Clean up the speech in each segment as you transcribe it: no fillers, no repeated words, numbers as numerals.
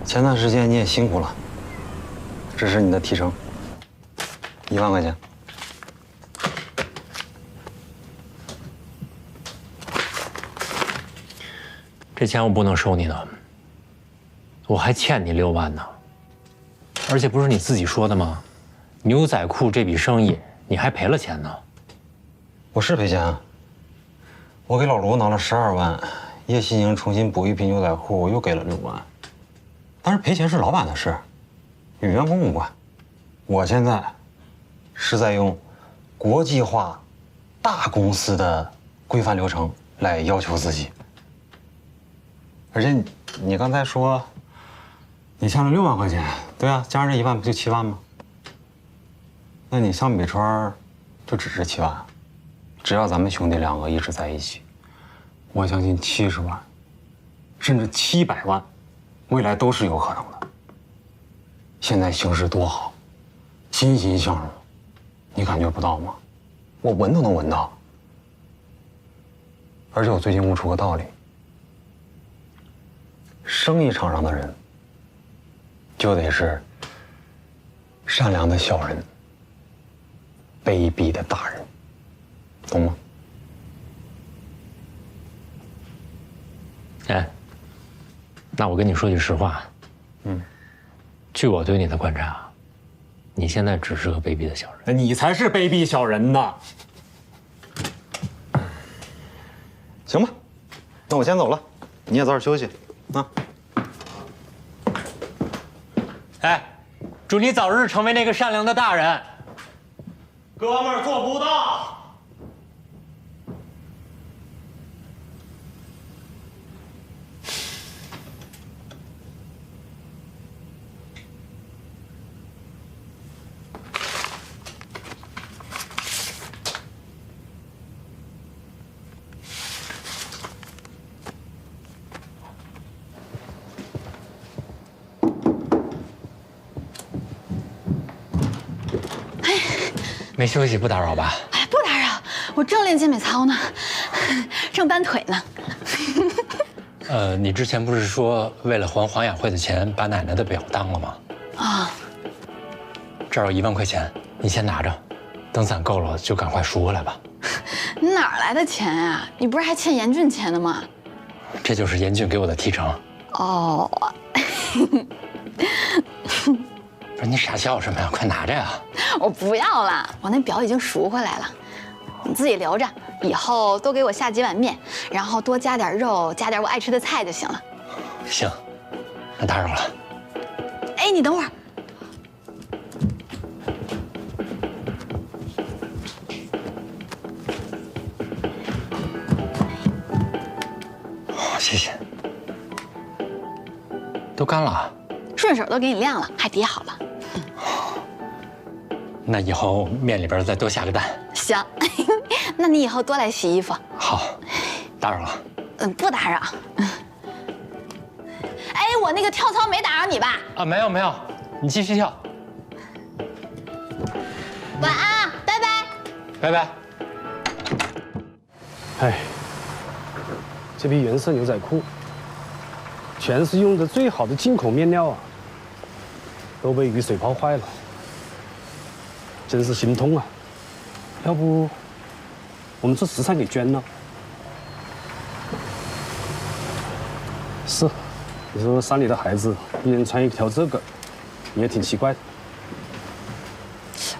前段时间你也辛苦了，这是你的提成，1万块钱。这钱我不能收你的，我还欠你6万呢。而且不是你自己说的吗？牛仔裤这笔生意你还赔了钱呢。我是赔钱啊，我给老卢拿了12万，叶新莹重新补一批牛仔裤，我又给了6万。但是赔钱是老板的事，与员工无关。我现在是在用国际化大公司的规范流程来要求自己。而且你刚才说你欠了6万块钱，对啊，加上这1万不就7万吗？那你相比川就只是7万。只要咱们兄弟2个一直在一起，我相信70万，甚至700万，未来都是有可能的。现在形势多好，欣欣向荣，你感觉不到吗？我闻都能闻到。而且我最近悟出个道理，生意场上的人，就得是善良的小人，卑鄙的大人，懂吗？哎，那我跟你说句实话，据我对你的观察，你现在只是个卑鄙的小人。你才是卑鄙小人呢！行吧，那我先走了，你也早点休息啊。哎，祝你早日成为那个善良的大人。哥们儿做不到。没休息，不打扰吧？哎，不打扰，我正练健美操呢，正搬腿呢。你之前不是说为了还黄雅慧的钱，把奶奶的表当了吗？啊，这儿有1万块钱，你先拿着，等攒够了就赶快赎回来吧。你哪来的钱啊？你不是还欠严俊钱的吗？这就是严俊给我的提成。哦，不是你傻笑什么呀？快拿着呀！我不要了，我那表已经赎回来了，你自己留着，以后多给我下几碗面，然后多加点肉，加点我爱吃的菜就行了。行，那打扰了。哎，你等会儿。谢谢。都干了，顺手都给你晾了，还叠好了。那以后面里边再多下个蛋。行，那你以后多来洗衣服。好，打扰了。不打扰。哎，我那个跳操没打扰你吧？啊，没有没有，你继续跳。晚安，拜拜。拜拜。哎，这批原色牛仔裤，全是用的最好的进口面料啊，都被雨水泡坏了，真是心痛啊！要不我们这13给捐了？是，你说山里的孩子一人穿一条这个，也挺奇怪的。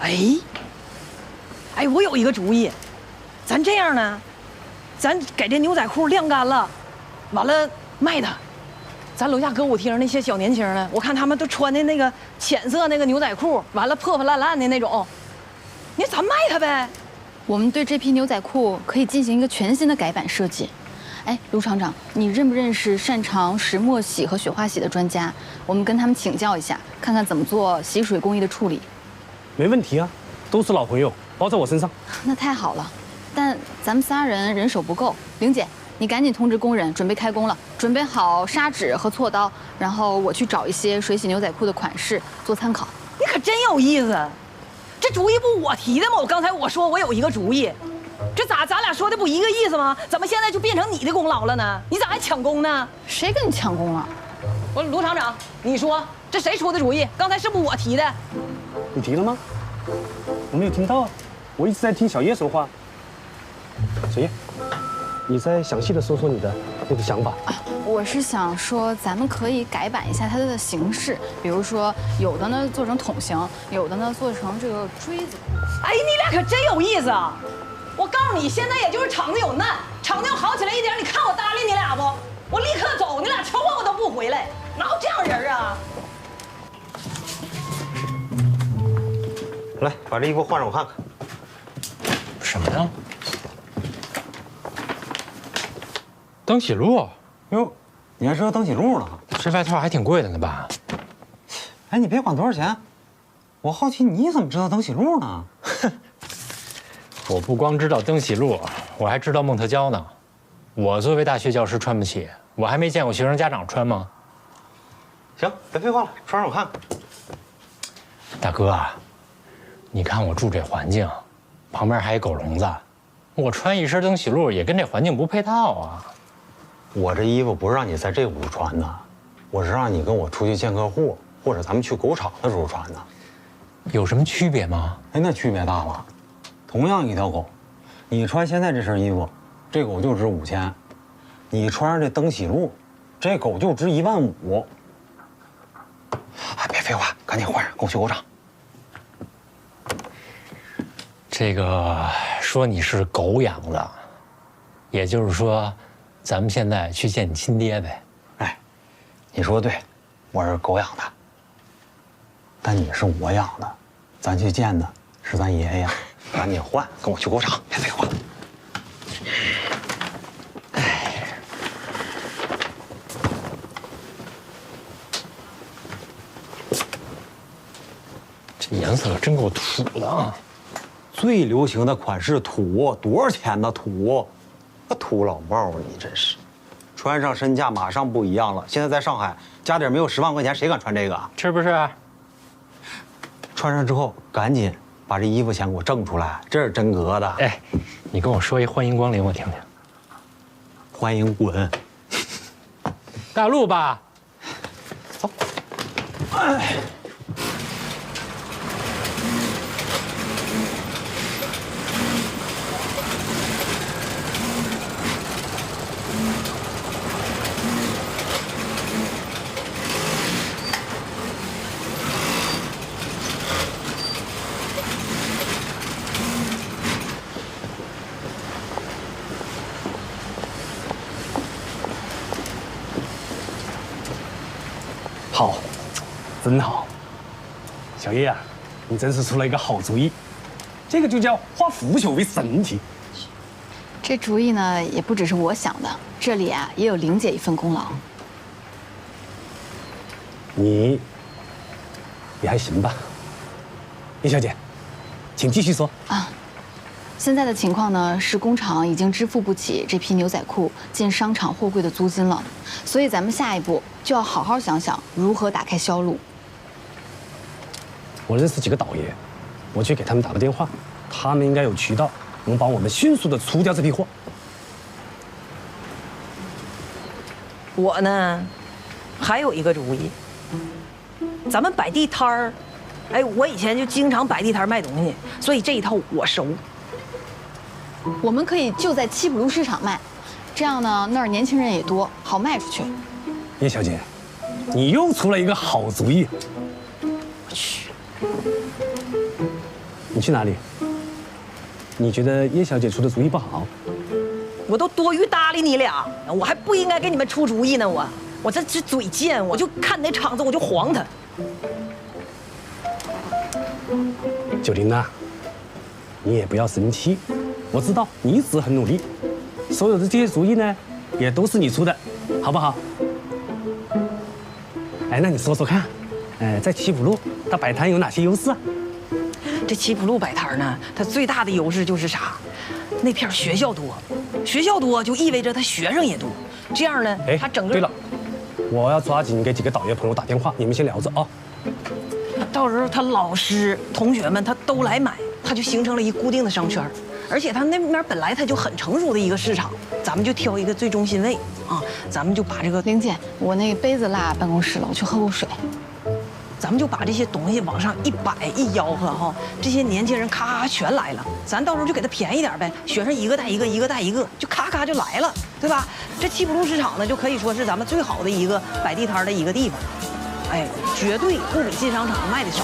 哎，我有一个主意，咱这样呢，咱给这牛仔裤晾干了，完了卖它。咱楼下歌舞厅那些小年轻的，我看他们都穿的那个浅色那个牛仔裤，完了破破烂烂的那种，你咱卖它呗。我们对这批牛仔裤可以进行一个全新的改版设计。哎，卢厂长，你认不认识擅长石墨洗和雪花洗的专家？我们跟他们请教一下，看看怎么做洗水工艺的处理。没问题啊，都是老朋友，包在我身上。那太好了，但咱们3人人手不够。玲姐，你赶紧通知工人准备开工了，准备好砂纸和锉刀，然后我去找一些水洗牛仔裤的款式做参考。你可真有意思，这主意不我提的吗？刚才我说我有一个主意，这咱俩说的不一个意思吗？怎么现在就变成你的功劳了呢？你咋还抢功呢？谁跟你抢功了？我说卢厂长，你说这谁出的主意？刚才是不是我提的？你提了吗？我没有听到啊，我一直在听小叶说话。小叶，你再详细的说说你的那个想法。我是想说，咱们可以改版一下它的形式，比如说有的呢做成桶形，有的呢做成这个锥子。哎，你俩可真有意思啊！我告诉你，现在也就是厂子有难，厂子要好起来一点，你看我搭理你俩不？我立刻走，你俩求我都不回来，哪有这样人啊？来，把这衣服换上我看看。什么呀？登喜路？哟，你还知道登喜路呢？这外套还挺贵的呢吧？哎，你别管多少钱，我好奇你怎么知道登喜路呢？我不光知道登喜路，我还知道孟特娇呢。我作为大学教师穿不起，我还没见过学生家长穿吗？行，别废话了，穿上我看看。大哥啊，你看我住这环境，旁边还有狗笼子，我穿一身登喜路也跟这环境不配套啊。我这衣服不是让你在这屋穿的，我是让你跟我出去见客户，或者咱们去狗场的时候穿的。有什么区别吗？哎，那区别大了。同样一条狗，你穿现在这身衣服，这狗就值5000；你穿上这登喜路，这狗就值15000。哎，别废话，赶紧换上，跟我去狗场。这个说你是狗养的，也就是说，咱们现在去见你亲爹呗。哎，你说的对，我是狗养的，但你是我养的，咱去见的是咱爷爷。赶紧换，跟我去狗场，别废话。这颜色可真够土的啊！最流行的款式土，多少钱呢？土，个土老帽，你真是，穿上身价马上不一样了。现在在上海，家底没有10万块钱，谁敢穿这个？是不是？穿上之后，赶紧把这衣服钱给我挣出来，这是真格的。哎，你跟我说一欢迎光临，我听听。欢迎滚！带路吧。走。哎。好，真好。小叶啊，你真是出了一个好主意，这个就叫化腐朽为神奇。这主意呢，也不只是我想的，这里啊也有玲姐一份功劳。你也还行吧，叶小姐，请继续说。现在的情况呢，是工厂已经支付不起这批牛仔裤进商场货柜的租金了，所以咱们下一步就要好好想想如何打开销路。我认识几个导爷，我去给他们打个电话，他们应该有渠道能帮我们迅速的出掉这批货。我呢，还有一个主意，咱们摆地摊儿。哎，我以前就经常摆地摊卖东西，所以这一套我熟。我们可以就在七浦路市场卖，这样呢那儿年轻人也多，好卖出去。叶小姐，你又出了一个好主意。我去，你去哪里？你觉得叶小姐出的主意不好？我都多余搭理你俩，我还不应该给你们出主意呢。我这只嘴贱，我就看哪场子我就黄他。九玲啊，你也不要生气，我知道你一直很努力，所有的这些主意呢，也都是你出的，好不好？哎，那你说说看，在七浦路它摆摊有哪些优势啊？这七浦路摆摊呢，它最大的优势就是啥？那片学校多，学校多就意味着它学生也多，这样呢，它整个……对了，我要抓紧给几个导爷朋友打电话，你们先聊着啊。到时候他老师、同学们他都来买，他就形成了一固定的商圈。而且它那边本来它就很成熟的一个市场，咱们就挑一个最中心位啊，咱们就把这个玲姐，我那个杯子落办公室了，我去喝口水。咱们就把这些东西往上一摆一吆喝哈，这些年轻人咔咔全来了，咱到时候就给他便宜点呗，学生一个带一个，一个带一个，就咔咔就来了，对吧？这七浦路市场呢，就可以说是咱们最好的一个摆地摊的一个地方，哎，绝对不比进商场卖的少。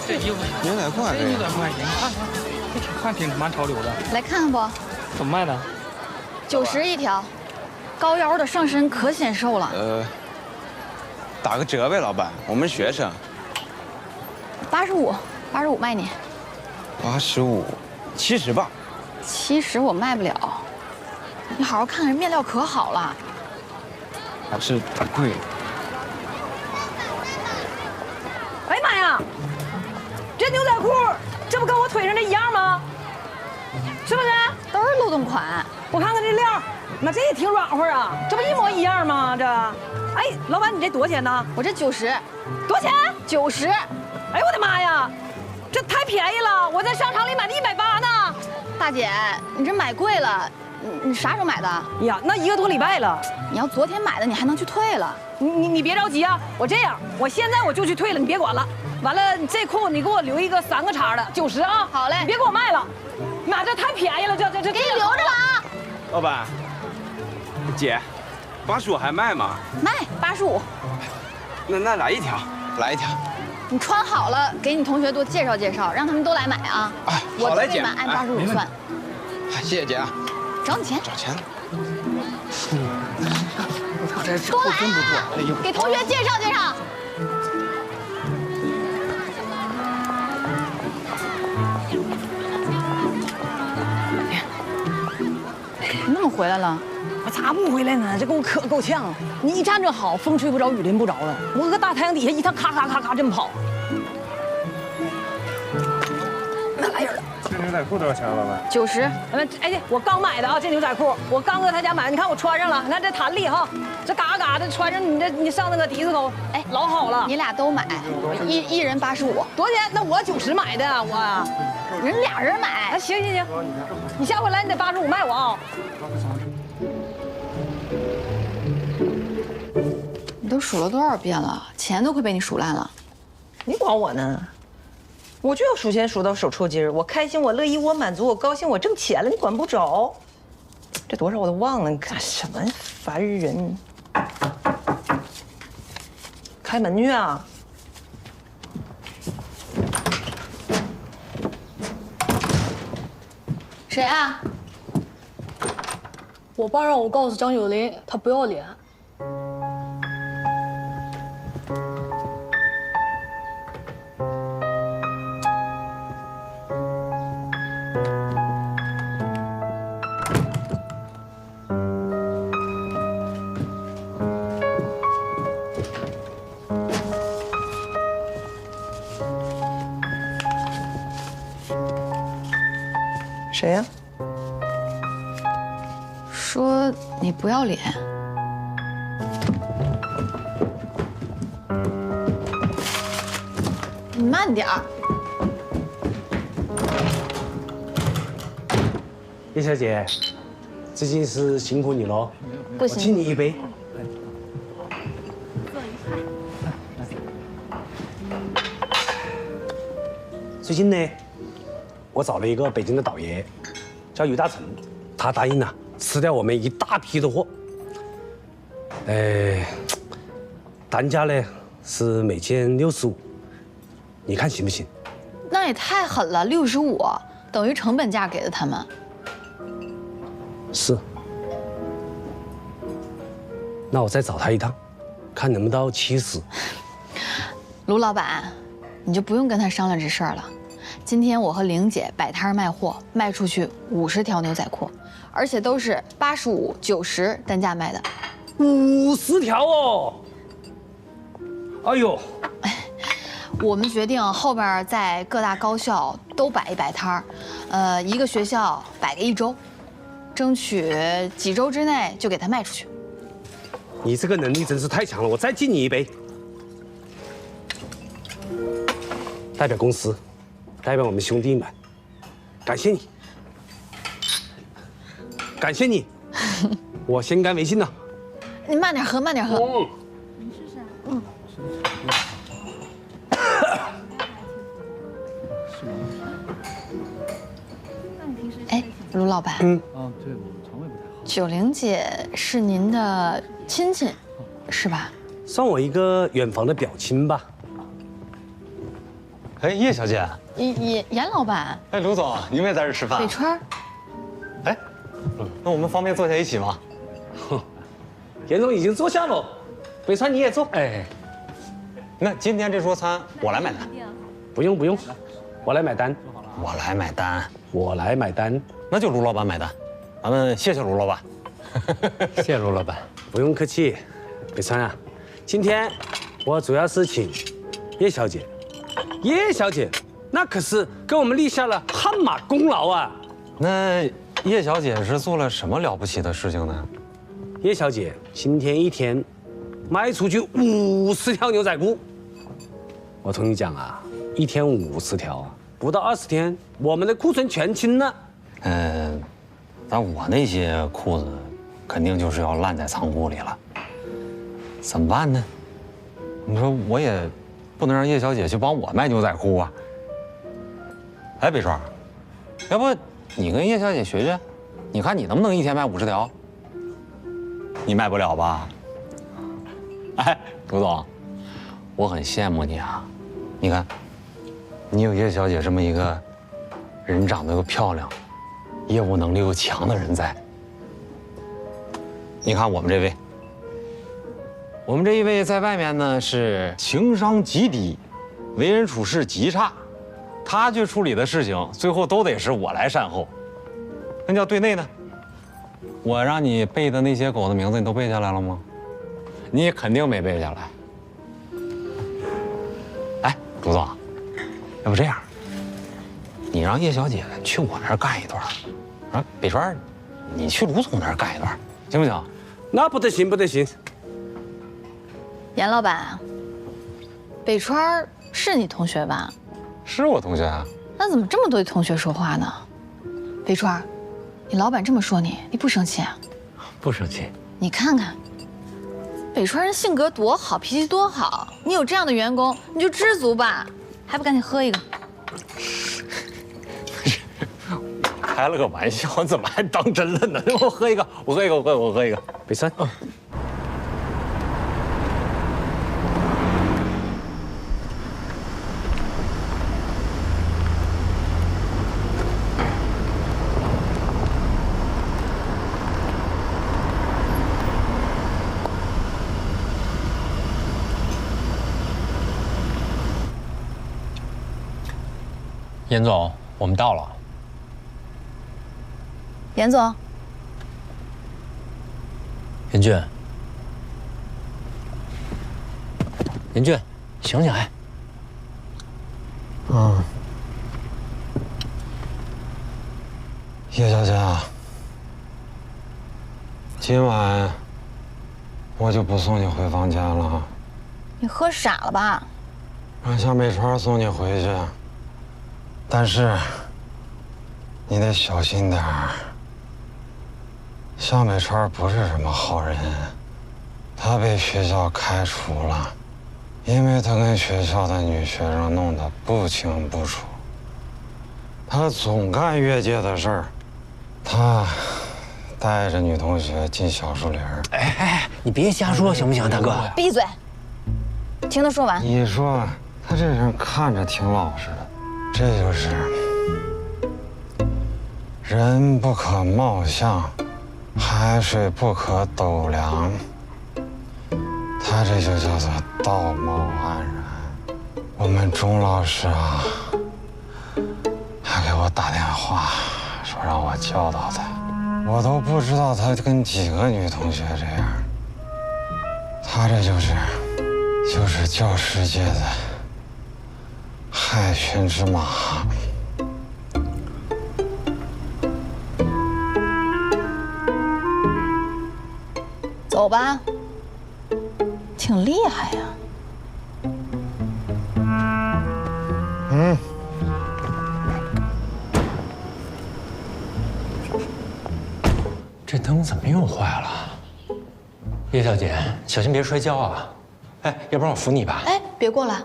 这衣服牛仔裤还可以牛仔裤还行，看看挺蛮潮流的。来看看不怎么卖的？90一条，高腰的上身可显瘦了。打个折呗，老板，我们学生。 85卖你。 85， 70吧。 70我卖不了，你好好看看，面料可好了。还是贵。哎呀妈呀，这牛仔裤这不跟我腿上这一样吗？是不是？都是漏洞款。我看看这料，妈这也挺软和啊，这不一模一样吗？这，哎，老板你这多少钱呢？我这90，多少钱？90。哎呦我的妈呀，这太便宜了！我在商场里买的180呢。大姐，你这买贵了，你啥时候买的？呀，那1个多礼拜了。你要昨天买的，你还能去退了。你别着急啊，我这样，我现在我就去退了，你别管了。完了，这裤你给我留一个3个叉的，90啊。好嘞，你别给我卖了。妈，这太便宜了，这给你留着了啊。老板，姐，85还卖吗？卖85。那来一条，来一条。 你穿好了，给你同学多介绍介绍，让他们都来买啊！哎，我好嘞，姐，这满按85算。谢谢姐啊。找你钱。找钱。我操，这多来裤真不错。哎呦，给同学介绍介绍。你怎么回来了？我咋不回来呢？这给我可够呛！你一站着好，风吹不着，雨淋不着的。我搁大太阳底下一趟，咔咔咔咔这么跑。那来人了。这牛仔裤多少钱啊，老板？90。哎，我刚买的啊，这牛仔裤，我刚搁他家买的。你看我穿上了，你看这弹力哈，这嘎嘎的穿上你上那个迪斯科，哎，老好了。你俩都买，一人85。多少钱？那我90买的，我。人俩人买。啊，行，你下回来你得85卖我啊。 你都数了多少遍了？钱都快被你数烂了。你管我呢？我就要数钱数到手抽筋儿。我开心，我乐意，我满足，我高兴，我挣钱了，你管不着。这多少我都忘了，你干什么？烦人！开门去啊！谁啊？我爸让我告诉张有林，他不要脸。 谁呀？说你不要脸。你慢点儿。叶小姐，最近是辛苦你喽，不我请你一杯。最近呢，我找了一个北京的导爷，叫于大成，他答应了吃掉我们一大批的货。单价呢是每件65，你看行不行？那也太狠了，65等于成本价给的他们。是。那我再找他一趟，看能不能到70。卢老板，你就不用跟他商量这事儿了。今天我和玲姐摆摊卖货，卖出去50条牛仔裤，而且都是85、90单价卖的。50条哦！哎呦，我们决定后边在各大高校都摆一摆摊儿，一个学校摆个1周，争取几周之内就给它卖出去。你这个能力真是太强了，我再敬你一杯。代表公司，代表我们兄弟们，感谢你，感谢你，我先干为敬了。你慢点喝，慢点喝。哎，卢老板。对，我肠胃不太好。九玲姐是您的亲戚，是吧？算我一个远房的表亲吧。哎，叶小姐。严老板。哎，卢总，您也在这吃饭？北川。哎，那我们方便坐下一起吗？严总已经坐下了，北川你也坐。哎，那今天这桌餐我来买单。不用不用，我来买单。我来买单。我来买单。那就卢老板买单，咱们谢谢卢老板。谢谢卢老板。不用客气，北川啊，今天我主要是请叶小姐。叶小姐，那可是给我们立下了汗马功劳啊！那叶小姐是做了什么了不起的事情呢？叶小姐今天一天卖出去50条牛仔裤。我同你讲啊，一天50条啊，不到20天，我们的库存全清了。但我那些裤子肯定就是要烂在仓库里了，怎么办呢？你说我也不能让叶小姐去帮我卖牛仔裤啊。哎，北川，要不你跟叶小姐学学，你看你能不能一天卖50条？你卖不了吧？哎，卢总，我很羡慕你啊！你看，你有叶小姐这么一个人长得又漂亮、业务能力又强的人在。你看我们这位，我们这一位在外面呢是情商极低，为人处事极差，他去处理的事情，最后都得是我来善后。那叫对内呢？我让你背的那些狗的名字，你都背下来了吗？你肯定没背下来。哎，朱总，要不这样，你让叶小姐去我那儿干一段，啊，北川，你去卢总那儿干一段，行不行？那不得行，不得行。严老板，北川是你同学吧？是我同学啊。那怎么这么对同学说话呢？北川，你老板这么说你，你不生气啊？不生气。你看看，北川人性格多好，脾气多好，你有这样的员工，你就知足吧，还不赶紧喝一个？开了个玩笑，怎么还当真了呢？我喝一个，我喝一个，我喝一个。北川，严总，我们到了。严总，严俊，严俊，醒醒！哎，叶小姐，今晚我就不送你回房间了，你喝傻了吧？让向北川送你回去，但是你得小心点儿。向北川不是什么好人，他被学校开除了，因为他跟学校的女学生弄得不清不楚。他总干越界的事儿，他带着女同学进小树林。哎，你别瞎说行不行，大哥？闭嘴，听他说完。你说他这人看着挺老实的，这就是人不可貌相，海水不可斗量，他这就叫做道貌岸然。我们钟老师啊，还给我打电话说让我教导他，我都不知道他跟几个女同学这样。他这就是教师界的害群之马。有吧？挺厉害呀。嗯。这灯怎么又坏了？叶小姐，小心别摔跤啊！哎，要不然我扶你吧。哎，别过来，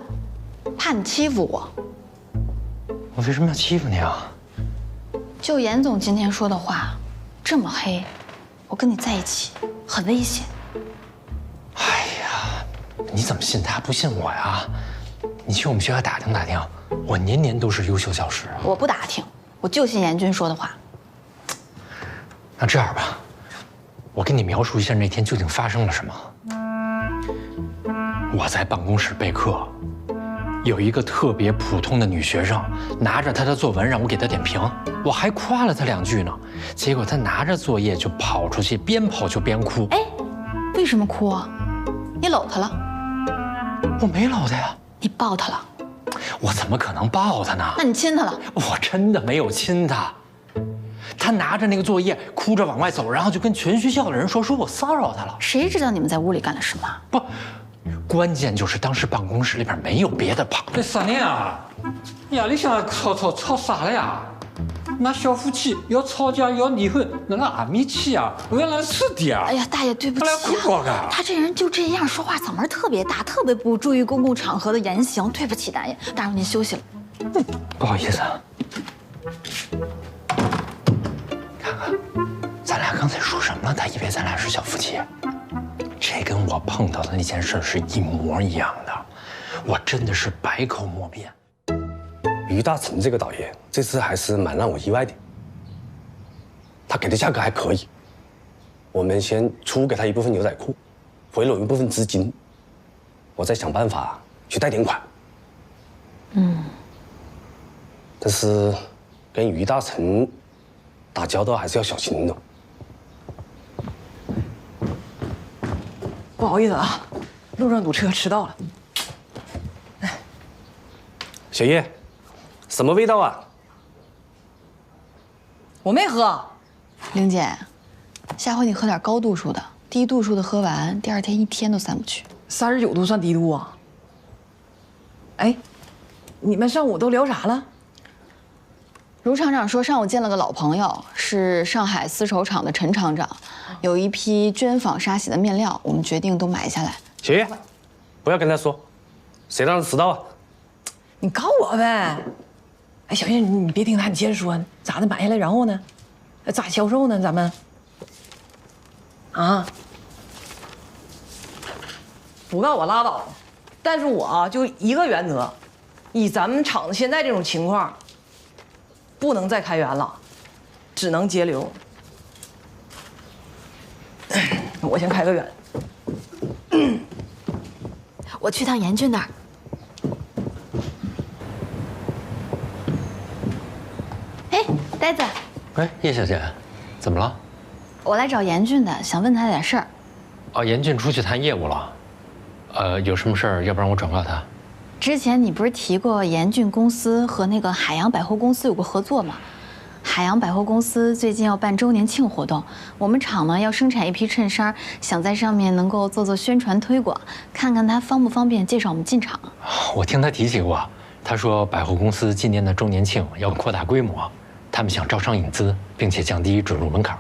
怕你欺负我。我为什么要欺负你啊？就严总今天说的话，这么黑，我跟你在一起很危险。哎呀，你怎么信他不信我呀？你去我们学校打听打听，我年年都是优秀教师。我不打听，我就信严军说的话。那这样吧，我跟你描述一下那天究竟发生了什么。我在办公室备课，有一个特别普通的女学生拿着她的作文让我给她点评，我还夸了她2句呢。结果她拿着作业就跑出去，边跑就边哭。哎，为什么哭啊？你搂她了？我没搂她呀。你抱她了？我怎么可能抱她呢？那你亲她了？我真的没有亲她。他拿着那个作业，哭着往外走，然后就跟全学校的人说我骚扰他了。谁知道你们在屋里干了什么？不，关键就是当时办公室里边没有别的旁。这啥呢啊？呀，你想吵啥了呀？那小夫妻要吵架要离婚，那阿米气啊，原来是的啊。哎呀，大爷，对不起啊，他这人就这样，说话嗓门特别大，特别不注意公共场合的言行。对不起，大爷，打扰您休息了。不好意思。看看，咱俩刚才说什么了？他以为咱俩是小夫妻。这跟我碰到的那件事是一模一样的，我真的是百口莫辩。于大成这个导演这次还是蛮让我意外的，他给的价格还可以，我们先出给他一部分牛仔裤，回笼一部分资金，我再想办法去贷点款。但是跟于大成打交道还是要小心的。不好意思啊，路上堵车迟到了。小叶，什么味道啊？我没喝。玲姐，下回你喝点高度数的，低度数的喝完，第2天1天都散不去。39度算低度啊？哎，你们上午都聊啥了？卢厂长说，上午见了个老朋友，是上海丝绸厂的陈厂长，有一批绢纺纱洗的面料，我们决定都买下来。小叶，不要跟他说，谁让他迟到啊？你告我呗！哎，小叶，你别听他，你接着说，咋的买下来，然后呢？咋销售呢？咱们啊，不告我拉倒。但是我就一个原则，以咱们厂子现在这种情况，不能再开源了，只能节流。我先开个源。我去趟严俊那儿。哎，呆子，哎，叶小姐，怎么了？我来找严俊的，想问他点事儿。哦，严俊出去谈业务了。有什么事儿？要不然我转告他。之前你不是提过严俊公司和那个海洋百货公司有个合作吗？海洋百货公司最近要办周年庆活动，我们厂呢要生产一批衬衫，想在上面能够做宣传推广，看看他方不方便介绍我们进厂。我听他提起过，他说百货公司今年的周年庆要扩大规模，他们想招商引资，并且降低准入门槛。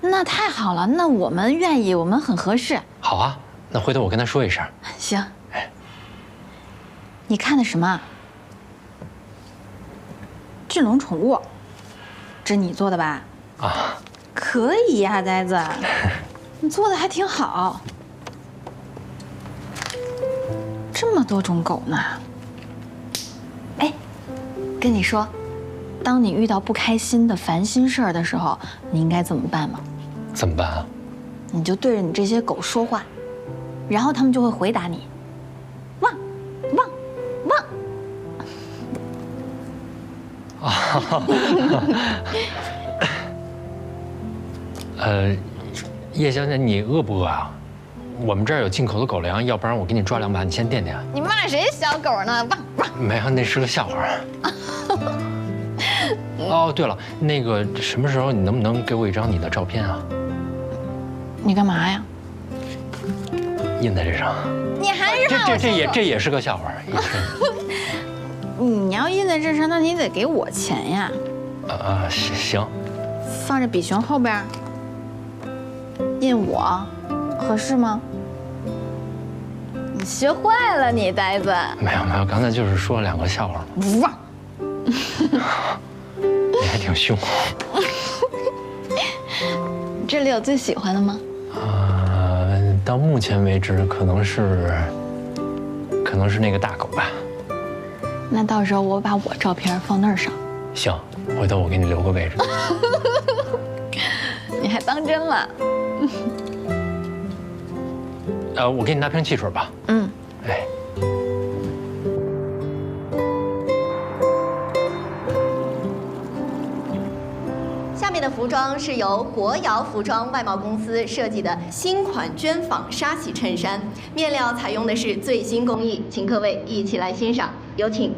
那太好了，那我们愿意，我们很合适。好啊，那回头我跟他说一声。行。哎，你看的什么？俊龙宠物，这你做的吧？啊，可以呀，呆子，你做的还挺好。这么多种狗呢。哎，跟你说，当你遇到不开心的烦心事儿的时候，你应该怎么办吗？怎么办啊？你就对着你这些狗说话，然后它们就会回答你，汪，汪，汪。叶小姐，你饿不饿啊？我们这儿有进口的狗粮，要不然我给你抓2把，你先垫垫。你骂谁小狗呢？汪汪！没有，那是个笑话。哦，对了，那个什么时候你能不能给我一张你的照片啊？你干嘛呀？印在这上。你还是让我这也是个笑话，也是。你要印在这上，那你得给我钱呀。行。放在比熊后边，印我，合适吗？你学坏了，你呆子。没有，刚才就是说了2个笑话嘛。不放。你还挺凶。这里有最喜欢的吗？到目前为止可能是那个大狗吧。那到时候我把我照片放那儿上。行，回头我给你留个位置。你还当真了？我给你拿瓶汽水吧。嗯。哎。下面的服装是由国瑶服装外贸公司设计的新款绢纺纱洗衬衫，面料采用的是最新工艺，请各位一起来欣赏，有请。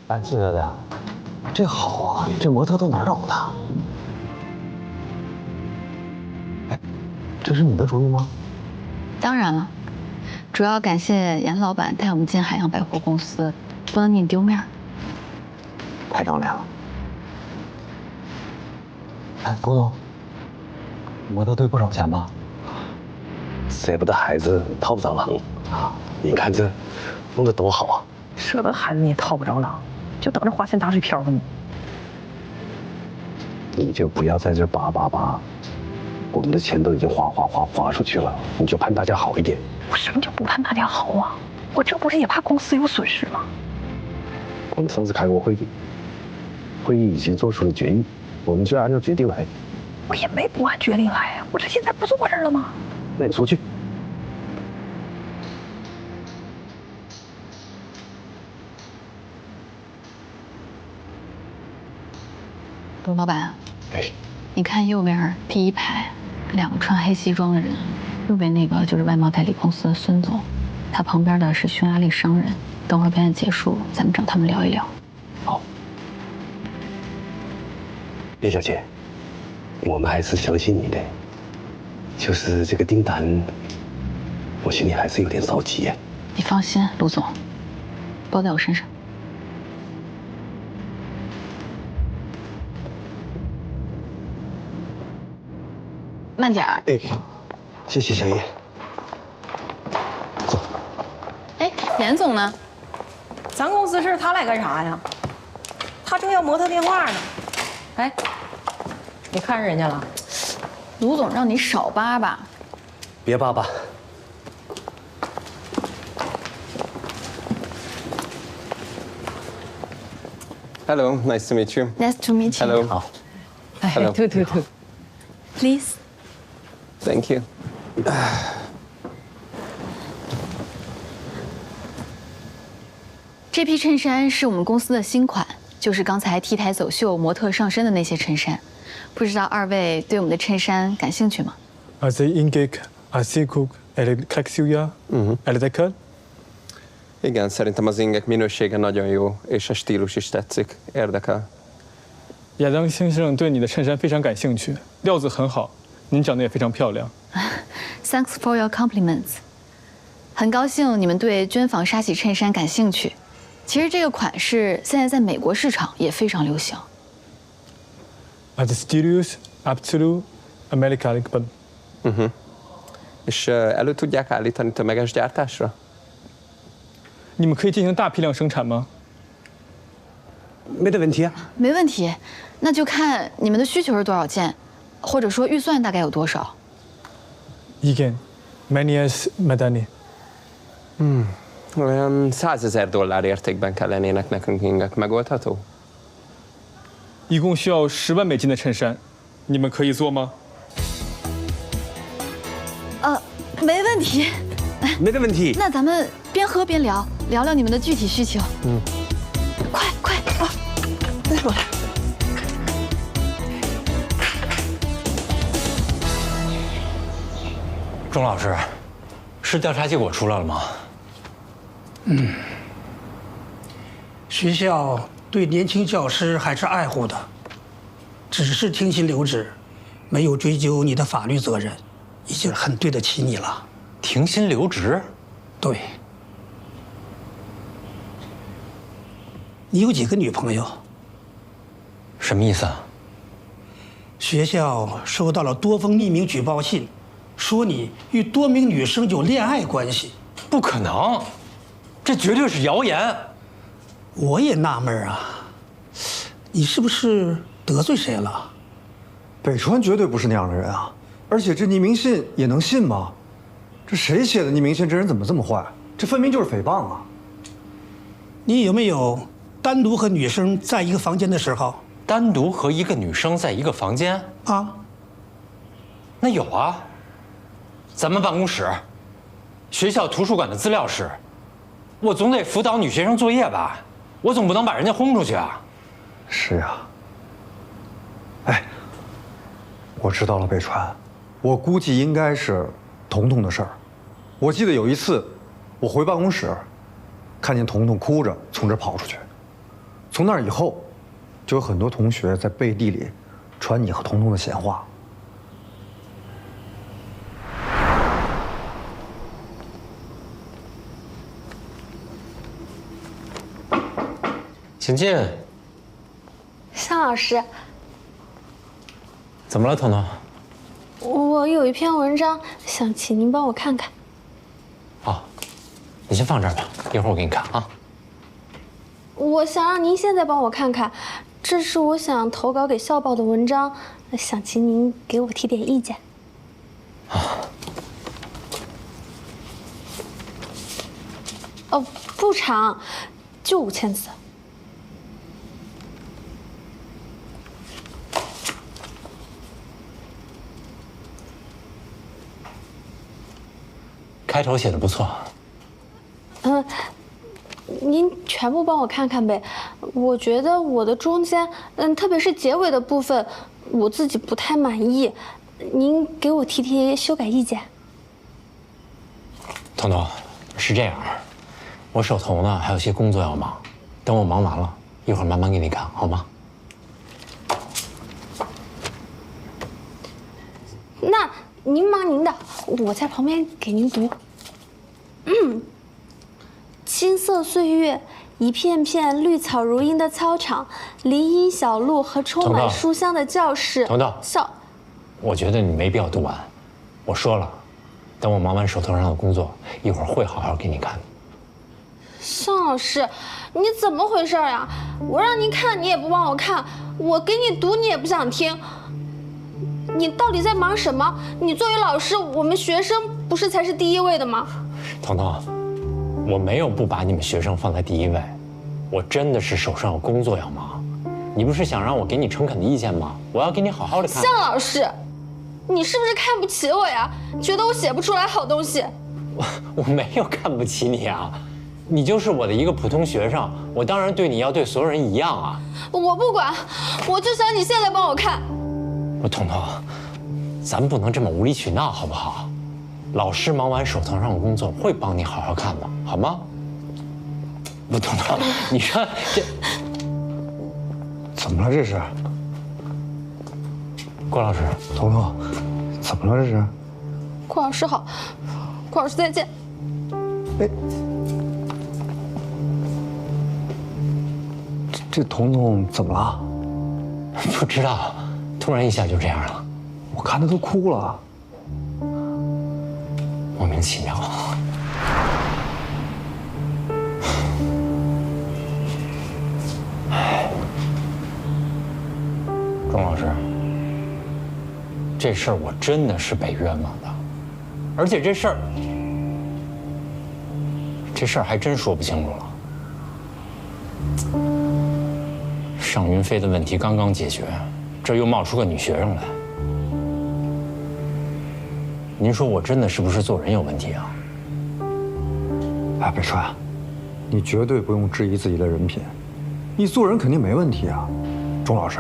蓝色的，这好啊！这模特都哪儿找的？哎，这是你的主意吗？当然了，主要感谢严老板带我们进海洋百货公司，不能给你丢面。太长脸了。哎，郭总，模特队不少钱吧？舍不得孩子套不着狼啊！你看这弄得多好啊！舍得孩子你也套不着狼，就等着花钱打水漂呢。你就不要在这叭，我们的钱都已经花出去了，你就盼大家好一点。我什么叫不盼大家好啊？我这不是也怕公司有损失吗？我们上次开过会议，会议已经做出了决议，我们就按照决定来。我也没不按决定来呀，我这现在不坐这儿了吗？那你出去。董老板，哎，你看右面第一排2个穿黑西装的人，右边那个就是外贸代理公司的孙总，他旁边的是匈牙利商人。等会儿表演结束，咱们找他们聊一聊。好，叶小姐，我们还是相信你的，就是这个订单，我心里还是有点着急呀。你放心，卢总，包在我身上。慢点儿。哎，谢谢小叶。走。哎，严总呢？咱公司事他来干啥呀？他正要模特电话呢。哎，你看人家了？卢总让你少扒吧。别扒吧。Hello, nice to meet you. Nice to meet you. Hello. 好。哎，Hello. 对。Please. Thank you. 这批衬衫是我们公司的新款，就是刚才 T 台走秀模特上身的那些衬衫。不知道2位对我们的衬衫感兴趣吗？ Az ingék, a székok, elektrója, elektrikál. Igen, szerintem az ingek minősége nagyon jó, és a stílus is tetszik, érdekel. 亚当先生对你的衬衫非常感兴趣，料子很好，您长得也非常漂亮。Thanks for your compliments。很高兴你们对绢纺纱洗衬衫感兴趣。其实这个款式现在在美国市场也非常流行。Az stílus abszolút amerikaiakban. És elő tudják állítani tömeges gyártásra? 你们可以进行大批量生产吗？没得问题啊。没问题，那就看你们的需求是多少件，或者说预算大概有多少。 Igen, mennyi ez medeni? Olyan $100,000 értékben kellenének nekünk ingek. Megoldható? 一共需要10万美金的衬衫，你们可以做吗？没问题。没得问题。那咱们边喝边聊，聊聊你们的具体需求。快啊！再过来。钟老师，是调查结果出来了吗？学校对年轻教师还是爱护的，只是停薪留职，没有追究你的法律责任，已经很对得起你了。停薪留职？对。你有几个女朋友？什么意思啊？学校收到了多封匿名举报信，说你与多名女生有恋爱关系。不可能，这绝对是谣言。我也纳闷啊，你是不是得罪谁了？北川绝对不是那样的人啊！而且这匿名信也能信吗？这谁写的匿名信？这人怎么这么坏？这分明就是诽谤啊！你有没有单独和女生在一个房间的时候？单独和一个女生在一个房间？啊？那有啊。咱们办公室、学校图书馆的资料室，我总得辅导女学生作业吧？我总不能把人家轰出去啊！是啊。哎，我知道了，北川，我估计应该是彤彤的事儿。我记得有一次，我回办公室，看见彤彤哭着从这跑出去。从那以后，就有很多同学在背地里传你和彤彤的闲话。请进。向老师，怎么了，彤彤？我有一篇文章想请您帮我看看。好，你先放这儿吧，一会儿我给你看啊。我想让您现在帮我看看，这是我想投稿给校报的文章，想请您给我提点意见。哦，不长，就5000字。开头写的不错。您全部帮我看看呗。我觉得我的中间，特别是结尾的部分，我自己不太满意，您给我提提修改意见。彤彤，是这样，我手头呢还有些工作要忙，等我忙完了，一会儿慢慢给你看，好吗？那您忙您的，我在旁边给您读。青涩岁月，一片片绿草如茵的操场，林荫小路和充满书香的教室。彤彤，我觉得你没必要读完。我说了，等我忙完手头上的工作，一会儿会好好给你看的。向老师，你怎么回事呀？我让您看，你也不帮我看；我给你读，你也不想听。你到底在忙什么？你作为老师，我们学生不是才是第一位的吗？彤彤，我没有不把你们学生放在第一位，我真的是手上有工作要忙。你不是想让我给你诚恳的意见吗？我要给你好好的看。向老师，你是不是看不起我呀？觉得我写不出来好东西？我没有看不起你啊，你就是我的一个普通学生，我当然对你要对所有人一样啊。我不管，我就想你现在帮我看。彤彤，咱们不能这么无理取闹，好不好？老师忙完手头上的工作，会帮你好好看的，好吗？不，彤彤，你说这怎么了？这是？郭老师，彤彤，怎么了？这是？郭老师好，郭老师再见。哎，这彤彤怎么了？不知道，突然一下就这样了。我看她都哭了。莫名其妙。钟老师，这事儿我真的是被冤枉的，而且这事儿这事儿还真说不清楚了。尚云飞的问题刚刚解决，这又冒出个女学生来。您说我真的是不是做人有问题啊？哎，北川，你绝对不用质疑自己的人品，你做人肯定没问题啊。钟老师，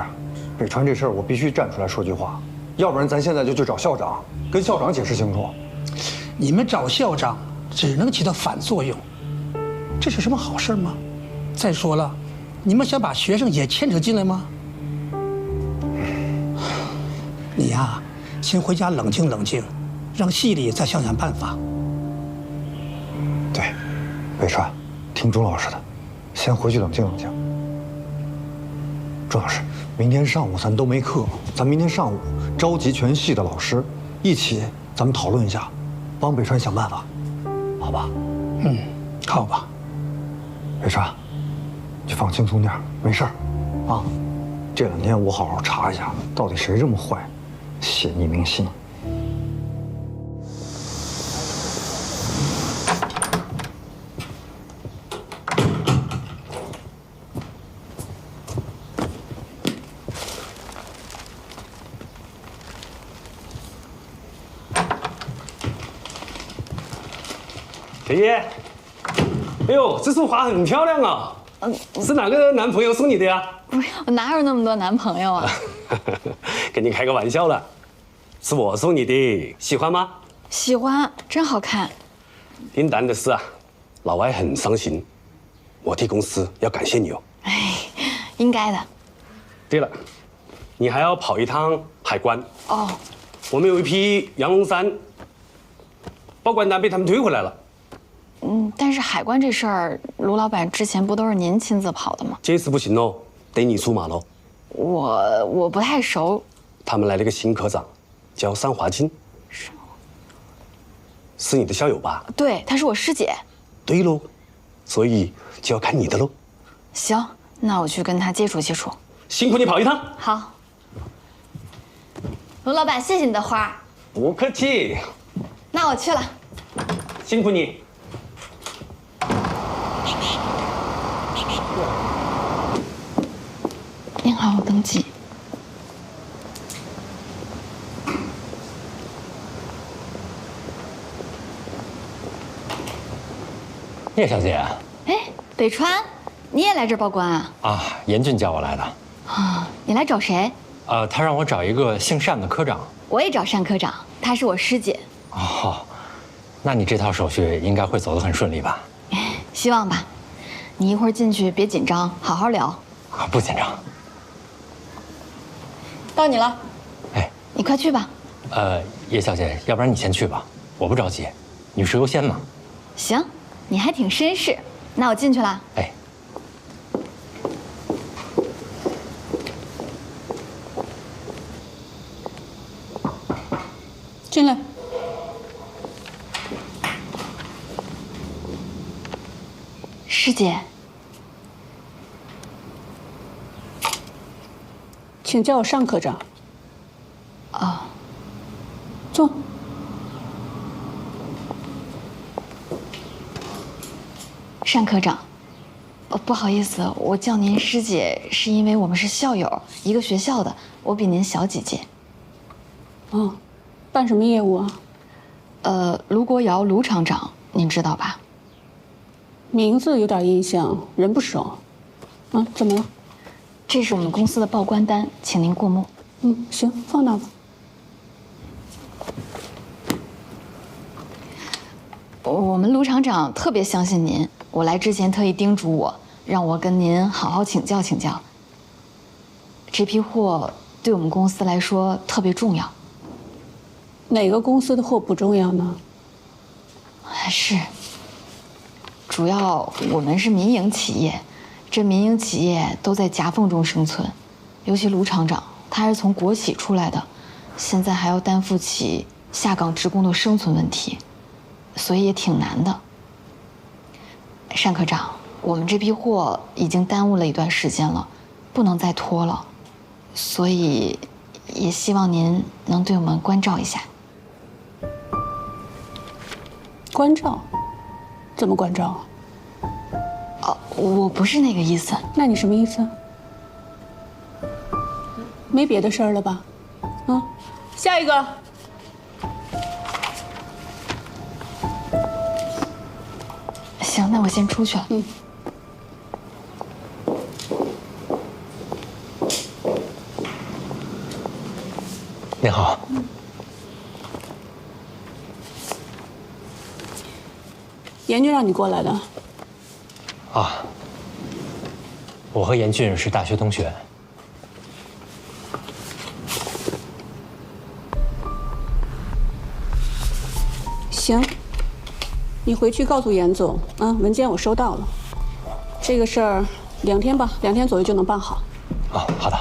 北川这事儿我必须站出来说句话，要不然咱现在就去找校长，跟校长解释清楚。你们找校长只能起到反作用，这是什么好事吗？再说了，你们想把学生也牵扯进来吗？你呀，先回家冷静冷静，让系里再想想办法。对，北川，听钟老师的，先回去冷静冷静。钟老师，明天上午咱都没课，咱明天上午召集全系的老师，一起咱们讨论一下，帮北川想办法，好吧？嗯，好吧。北川，你放轻松点，没事儿，啊。这2天我好好查一下，到底谁这么坏，写匿名信。铁爷，哎呦，这束花很漂亮啊！是哪个男朋友送你的呀？不是，我哪有那么多男朋友啊？跟你开个玩笑了，是我送你的，喜欢吗？喜欢，真好看。林丹的事啊，老外很伤心，我替公司要感谢你哦。哎，应该的。对了，你还要跑一趟海关哦。我们有一批羊绒衫，报关单被他们退回来了。但是海关这事儿，卢老板之前不都是您亲自跑的吗？这次不行喽，得你出马喽。我不太熟。他们来了个新科长，叫尚华金。是你的校友吧？对，她是我师姐。对喽，所以就要看你的喽。行，那我去跟她接触接触。辛苦你跑一趟。好。卢老板，谢谢你的花。不客气。那我去了。辛苦你。您好，我登记。叶小姐。哎，北川，你也来这儿报关啊？啊，严俊叫我来的。啊，你来找谁？他让我找一个姓单的科长。我也找单科长，她是我师姐。哦，那你这套手续应该会走得很顺利吧？希望吧。你一会儿进去别紧张，好好聊。啊，不紧张。到你了。哎，你快去吧。叶小姐，要不然你先去吧，我不着急，女士优先嘛。行，你还挺绅士。那我进去了。哎。进来。师姐，请叫我尚科长。哦，坐。单科长，不好意思，我叫您师姐是因为我们是校友，一个学校的，我比您小几届。哦，办什么业务啊？卢国尧，卢厂长，您知道吧？名字有点印象，人不熟。啊，怎么了？这是我们公司的报关单，请您过目。行，放那吧。我们卢厂长特别相信您，我来之前特意叮嘱我，让我跟您好好请教请教。这批货对我们公司来说特别重要。哪个公司的货不重要呢？是，主要我们是民营企业，这民营企业都在夹缝中生存，尤其卢厂长，他是从国企出来的，现在还要担负起下岗职工的生存问题，所以也挺难的。单科长，我们这批货已经耽误了一段时间了，不能再拖了，所以也希望您能对我们关照一下。关照？怎么关照？我不是那个意思。那你什么意思？没别的事儿了吧？啊，下一个。行，那我先出去了。您好。严俊让你过来的。啊，我和严俊是大学同学。行，你回去告诉严总啊，文件我收到了，这个事儿2天吧，2天左右就能办好。啊，好的。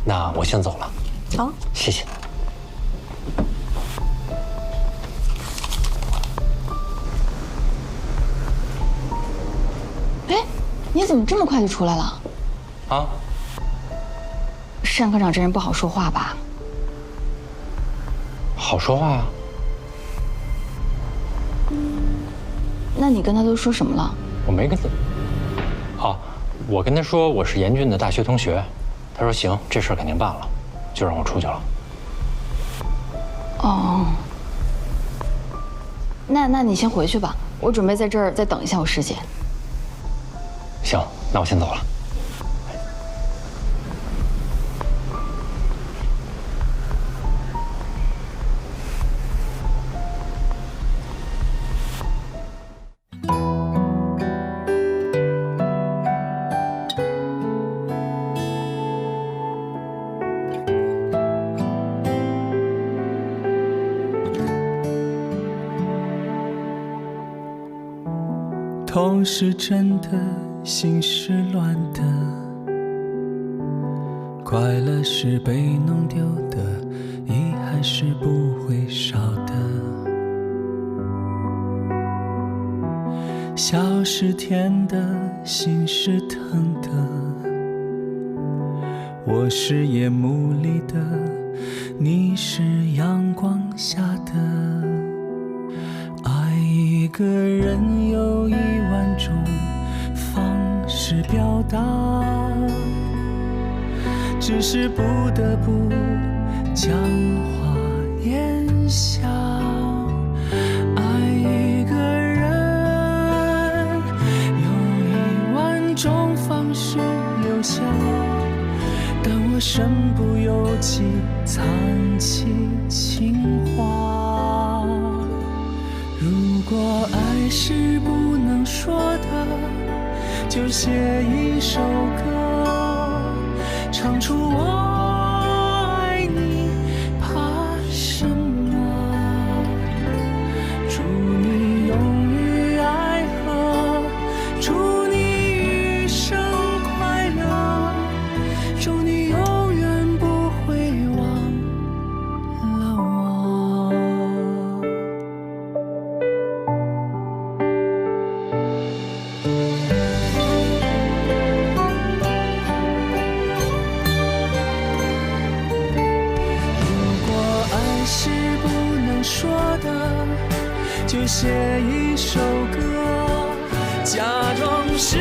那我先走了。好，谢谢。哎，你怎么这么快就出来了？啊？单科长这人不好说话吧？好说话啊。那你跟他都说什么了？我没跟他。啊，我跟他说我是严俊的大学同学，他说行，这事儿肯定办了，就让我出去了。哦，那你先回去吧，我准备在这儿再等一下我师姐。行，那我先走了。头是真的，心是乱的，快乐是被弄丢的，遗憾是不会少的。笑是甜的，心是疼的，我是夜幕里的，你是阳光下的。爱一个人有10000种方式表达，只是不得不将话咽下。爱一个人有10000种方式留下，但我身不由己藏起情话。如果爱是不能说的，就写一首歌，唱出我爱你，怕什么？祝你勇于爱河，祝你余生快乐，祝你永远不会忘了我。说的就写一首歌，假装是